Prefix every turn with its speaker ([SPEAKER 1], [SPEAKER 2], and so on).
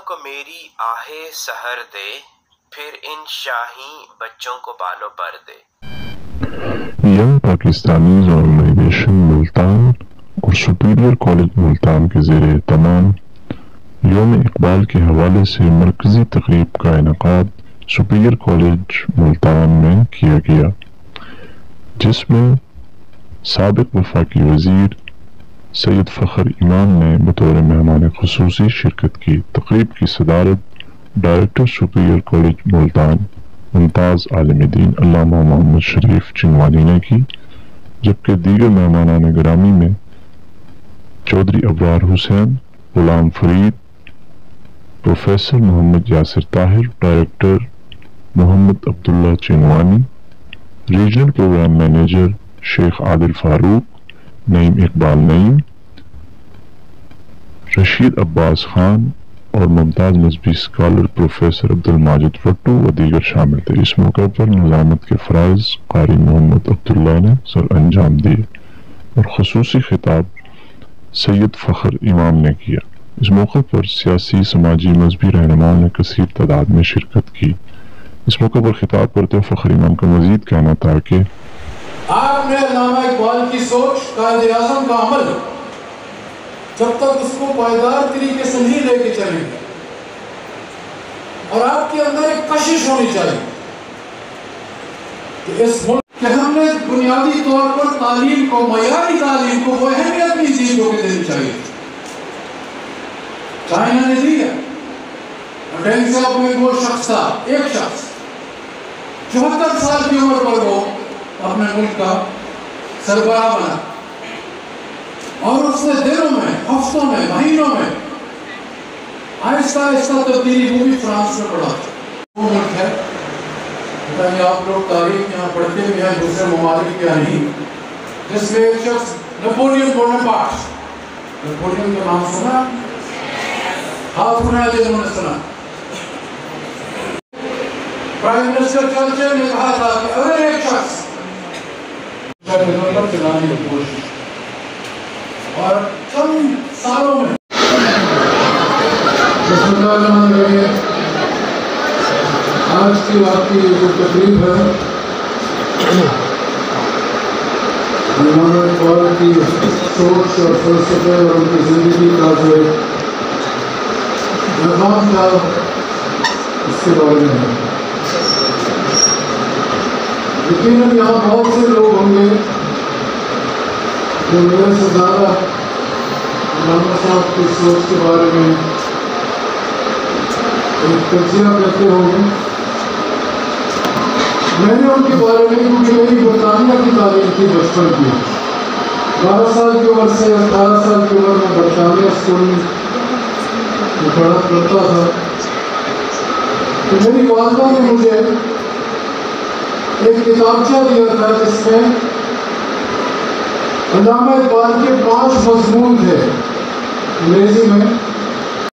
[SPEAKER 1] کو میری آہے سحر دے، پھر ان شاہی بچوں کو بالوں پر دے۔
[SPEAKER 2] ینگ پاکستانیز آرگنائزیشن ملتان اور سپیریئر کالج ملتان کے زیر اہتمام یوم اقبال کے حوالے سے مرکزی تقریب کا انعقاد سپیریئر کالج ملتان میں کیا گیا، جس میں سابق وفاقی وزیر سید فخر امام نے بطور مہمان خصوصی شرکت کی۔ تقریب کی صدارت ڈائریکٹر سپیریئر کالج ملتان ممتاز عالم دین علامہ محمد شریف چنوانی نے کی، جبکہ دیگر مہمانان گرامی میں چودھری ابرار حسین، غلام فرید، پروفیسر محمد یاسر طاہر، ڈائریکٹر محمد عبداللہ چنوانی، ریجنل پروگرام مینیجر شیخ عادل فاروق، نعیم اقبال نعیم، رشید عباس خان اور ممتاز نسبی اسکالر پروفیسر عبدالماجد فٹو و دیگر شامل تھے۔ اس موقع پر نظامت کے فرائض قاری محمد عبداللہ نے سر انجام دیے اور خصوصی خطاب سید فخر امام نے کیا۔ اس موقع پر سیاسی، سماجی، مذہبی رہنماؤں نے کثیر تعداد میں شرکت کی۔ اس موقع پر خطاب کرتے ہوئے فخر امام کا مزید کہنا تھا کہ
[SPEAKER 3] آپ نے علامہ اقبال کی سوچ، قائد اعظم کا عمل جب تک اس کو پائیدار طریقے سے نہیں لے کے چلیں گے، اور آپ کے اندر ایک کشش ہونی چاہیے کہ اس ملک کہ ہم نے بنیادی طور پر تعلیم کو، معیاری تعلیم کو وہ اہمیت نہیں دی جو کہ دینی چاہیے۔ چائنا نے دی ہے، ڈینگ صاحب میں وہ شخص تھا، ایک شخص 74 سال کی عمر پر وہ اپنے ملک کا سربراہ بنا، اور اس نے دنوں میں، ہفتوں میں، مہینوں میں آہستہ آہستہ تبدیلی وہ بھی فرانس میں پڑا۔ وہ ملک ہے، بتائیے آپ لوگ تاریخ یہاں پڑھتے بھی ہیں دوسرے ممالک کیا نہیں، جس میں ایک شخص نپولین بوناپارٹ، نپولین کا نام سنا؟ ہاتھ اٹھائے جنہوں نے سنا۔ پرائم منسٹر چرچل نے کہا تھا کہ اگر ایک شخص چلانے کی کوشش، اور چند سالوں میں بسم اللہ الرحمن الرحیم، آج کی آپ کی جو تقریب ہے علامہ اقبال کی سوچ اور فلسفے اور ان کی زندگی کا جو پیغام تھا اس کے بارے میں ہے۔ یقیناً یہاں بہت سے لوگ ہوں گے جو میرے سے زیادہ علامہ صاحب کی سوچ کے بارے میں ایک تجزیہ کرتے ہوں گے۔ میں نے ان کے بارے میں، کیونکہ میری برطانیہ کی تعلیم تھی بچپن کی، 12 سال کی عمر سے 18 سال کی عمر میں برطانیہ اسکول میں پڑھا کرتا تھا، تو میری والدہ نے مجھے ایک کتابچہ دیا تھا جس میں علامہ اقبال کے 5 مضمون تھے انگریزی میں،